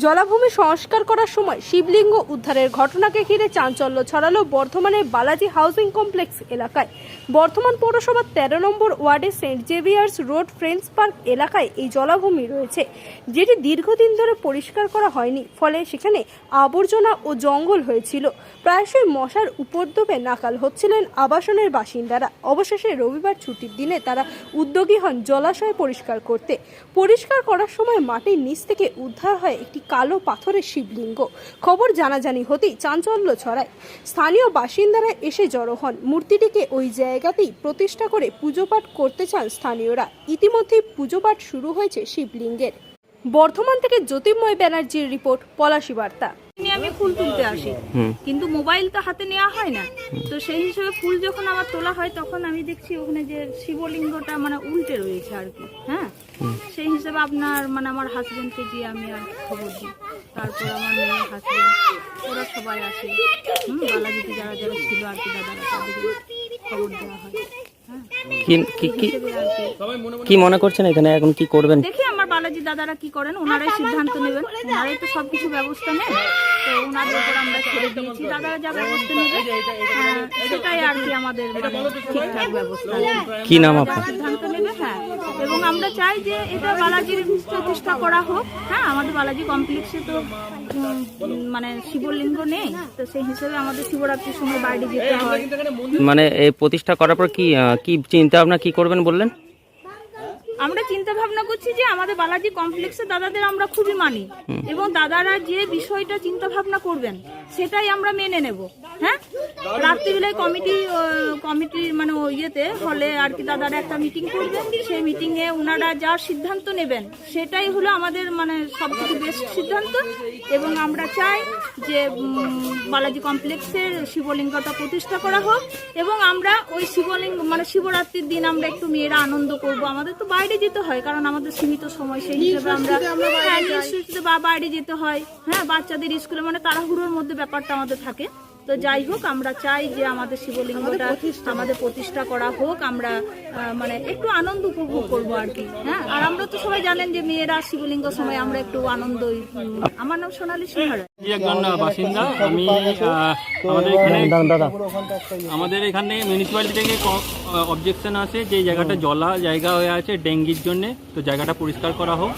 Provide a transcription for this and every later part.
জলাভূমি সংস্কার করার সময় শিবলিঙ্গ উদ্ধারের ঘটনাকে ঘিরে চাঞ্চল্য ছড়ালো বর্ধমানের বালাজি হাউজিং কমপ্লেক্স এলাকায়। বর্ধমান পৌরসভার 13 নম্বর ওয়ার্ডে Saint Xavier's Road Friends Park এলাকায় এই জলাভূমি রয়েছে, যেটি দীর্ঘদিন ধরে পরিষ্কার করা হয়নি, ফলে সেখানে আবর্জনা ও জঙ্গল হয়েছিল। প্রায়শই মশার উপদ্রবে নাকাল হচ্ছিলেন আবাসনের বাসিন্দারা। অবশেষে রবিবার ছুটির দিনে তারা উদ্যোগী হন জলাশয় পরিষ্কার করতে। পরিষ্কার করার সময় মাটির নিচ থেকে উদ্ধার হয় একটি কালো পাথরের শিবলিঙ্গ। খবর জানাজানি হতেই চাঞ্চল্য ছড়ায়। স্থানীয় বাসিন্দারা এসে জড়ো হন। মূর্তিটিকে ওই জায়গাতেই প্রতিষ্ঠা করে পুজোপাঠ করতে চান স্থানীয়রা। ইতিমধ্যেই পুজোপাঠ শুরু হয়েছে শিবলিঙ্গের। বর্ধমান থেকে জ্যোতির্ময় ব্যানার্জির রিপোর্ট, পলাশী বার্তা। আমি ফুল তুলতে আসি, কিন্তু মোবাইল তো হাতে নেওয়া হয় না, তো সেই হিসেবে ফুল যখন আমার তোলা হয় তখন আমি দেখছি ওখানে যে শিবলিঙ্গটা মানে উল্টে রয়েছে আর কি। হ্যাঁ, সেই হিসেবে আপনার মানে আমার হাজবেন্ডকে দিয়ে আমি আর খবর দিই। তারপর আমার মেয়ে, হাজবেন্ড, ওরা সবাই আসে। বালাজিতে যারা যারা ছিল আর কি, দাদারা, তাদেরকে খবর দেওয়া হয়। কি মনে করছেন এখানে এখন কি করবেন? দেখি আমার বালাজি দাদারা কি করেন, ওনারাই সিদ্ধান্ত নেবেন। ওনারাই তো সবকিছু ব্যবস্থা নেন, তো ওনাদের উপর আমরা ছেড়ে দিয়েছি। দাদারা যা ব্যবস্থা নেবে সেটাই আর কি আমাদের ঠিকঠাক ব্যবস্থা। কি নাম আপনার? সিদ্ধান্ত নেবে। হ্যাঁ, এবং আমরা চাই যে এটা বালাজির প্রতিষ্ঠা করা হোক। হ্যাঁ, আমাদের বালাজি কমপ্লেক্সে তো মানে শিবলিঙ্গ নেই, তো সেই হিসেবে আমাদের শিবরাত্রির সময় বাইরে যেতে হয়। মানে এই প্রতিষ্ঠা করার পর কি কি চিন্তা ভাবনা কি করবেন বললেন? আমরা চিন্তা ভাবনা করছি যে আমাদের বালাজি কমপ্লেক্সে দাদাদের আমরা খুবই মানি, এবং দাদারা যে বিষয়টা চিন্তা ভাবনা করবেন সেটাই আমরা মেনে নেব। হ্যাঁ, রাত্রিবেলায় কমিটি মানে ইয়েতে হলে আর কি দাদারা একটা মিটিং করবেন। সেই মিটিংয়ে ওনারা যা সিদ্ধান্ত নেবেন সেটাই হলো আমাদের মানে সবথেকে বেস্ট সিদ্ধান্ত। এবং আমরা চাই যে বালাজি কমপ্লেক্সের শিবলিঙ্গটা প্রতিষ্ঠা করা হোক, এবং আমরা ওই শিবলিঙ্গ মানে শিবরাত্রির দিন আমরা একটু মেয়েরা আনন্দ করব। আমাদের তো বাইরে যেতে হয়, কারণ আমাদের সীমিত সময়, সেই হিসেবে আমরা বা বাইরে যেতে হয়। হ্যাঁ, বাচ্চাদের স্কুলে মানে তাড়াহুড়োর মধ্যে ব্যাপারটা আমাদের থাকে। তো যাই হোক, আমরা চাই যে আমাদের শিবলিঙ্গটা আমাদের প্রতিষ্ঠা করা হোক। আমরা মানে একটু আনন্দ উপভোগ করবো আর কি। হ্যাঁ, আর আমরা তো সবাই জানেন যে মেয়েরা শিবলিঙ্গ সময় আমরা একটু আনন্দ। আমার নাম সোনালী সিংহারা, একজন বাসিন্দা আমি। আমাদের এখানে মিউনিসিপ্যালিটি থেকে অবজেকশন আছে যে জায়গাটা জলা জায়গা হয়ে আছে ডেঙ্গির জন্য, তো জায়গাটা পরিষ্কার করা হোক।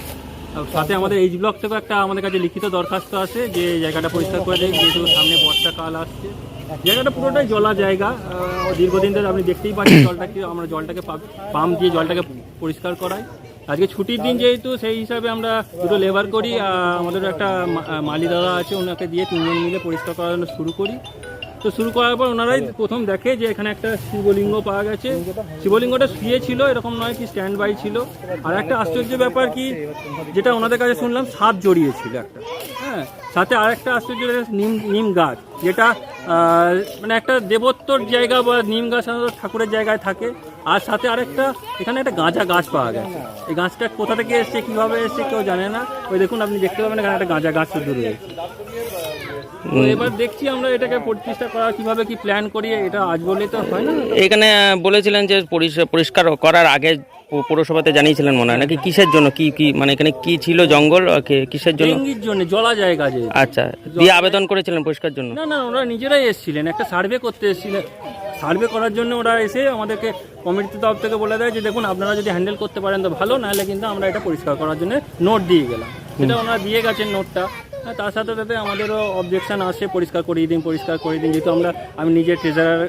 সাথে আমাদের এইচ ব্লক থেকেও একটা আমাদের কাছে লিখিত দরখাস্ত আছে যে জায়গাটা পরিষ্কার করে দেয়, যেহেতু সামনে বর্ষাকাল আসছে। জায়গাটা পুরোটাই জলা জায়গা, দীর্ঘদিন ধরে আপনি দেখতেই পাচ্ছেন জলটাকে, আমরা জলটাকে পাম্প দিয়ে জলটাকে পরিষ্কার করাই। আজকে ছুটির দিন যেহেতু, সেই হিসাবে আমরা দুটো লেবার করি, আমাদের একটা মালি দাদা আছে, ওনাকে দিয়ে 3 জন মিলে পরিষ্কার করার জন্য শুরু করি। তো শুরু করার পর ওনারাই প্রথম দেখে যে এখানে একটা শিবলিঙ্গ পাওয়া গেছে। শিবলিঙ্গটা শুয়ে ছিল, এরকম নয় কি স্ট্যান্ড বাই ছিল। আর একটা আশ্চর্য ব্যাপার কি, যেটা ওনাদের কাছে শুনলাম, সাপ জড়িয়েছিল একটা। হ্যাঁ, সাথে আর একটা আশ্চর্য নিম গাছ, যেটা মানে একটা দেবত্বর জায়গা বা নিম গাছ ঠাকুরের জায়গায় থাকে। আর সাথে আরেকটা এখানে একটা গাঁজা গাছ পাওয়া গেছে। এই গাছটা কোথা থেকে এসছে, কিভাবে এসছে কেউ জানে না। ওই দেখুন, আপনি দেখতে পাবেন এখানে একটা গাঁজা গাছ শুধু রয়েছে। তো এবার দেখছি আমরা এটাকে প্রতিষ্ঠা করা কিভাবে কি প্ল্যান করি, এটা আজ বললেই তো হয় না। এখানে বলেছিলেন যে পরিষ্কার করার আগে পৌরসভাতে জানিয়েছিলেন মনে হয় নাকি? কিসের জন্য কি মানে এখানে কি ছিল, জঙ্গল কিসের জন্য? ডেঙ্গির জন্য, জলা জায়গা যে। আচ্ছা, দিয়ে আবেদন করেছিলেন পরিষ্কার জন্য? না, ওরা নিজেরাই এসেছিলেন, একটা সার্ভে করতে এসেছিলেন। সার্ভে করার জন্য ওরা এসে আমাদেরকে কমিটির তরফ থেকে বলে দেয় যে দেখুন, আপনারা যদি হ্যান্ডেল করতে পারেন তো ভালো, নাহলে কিন্তু আমরা এটা পরিষ্কার করার জন্য নোট দিয়ে গেলাম। সেটা ওনারা দিয়ে গেছেন নোটটা। তার সাথে সাথে আমাদেরও অবজেকশন আসে, পরিষ্কার করিয়ে দিন। যেহেতু আমি নিজে ট্রেজারার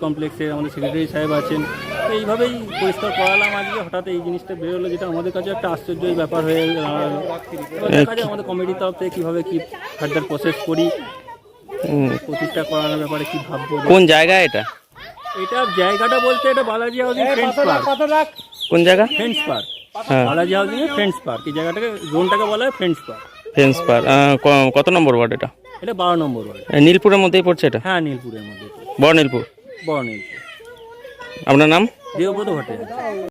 কমপ্লেক্সে, আমাদের সেক্রেটারি সাহেব আছেন, তো এইভাবেই পরিষ্কার করালাম। আজকে হঠাৎ এই জিনিসটা বেরোলো, যেটা আমাদের কাছে একটা আশ্চর্যই ব্যাপার হয়ে দাঁড়ালো। দেখা যায় আমাদের কমিটির তরফ থেকে কীভাবে কি ফার্দার প্রসেস করি, প্রতিষ্ঠা করানোর ব্যাপারে কি ভাববো। কোন জায়গা এটা? এটা জায়গাটা বলতে এটা বালাজি হাউজিং ফ্রেন্ডস পার্ক। কোন জায়গা? ফ্রেন্ডস পার্ক, বালাজি হাউজিং এর ফ্রেন্ডস পার্ক। এই জায়গাটাকে, জোনটাকে বলা হয় ফ্রেন্ডস পার্ক। ফ্রেন্ডস পার্ক কত নম্বর ওয়ার্ড এটা? এটা 12 নম্বর ওয়ার্ড। নীলপুরের মধ্যেই পড়ছে এটা? হ্যাঁ, নীলপুরের মধ্যে। বড় নীলপুর। বড় নীলপুর। আপনার নাম? দেবব্রত ভট্টাচার্য।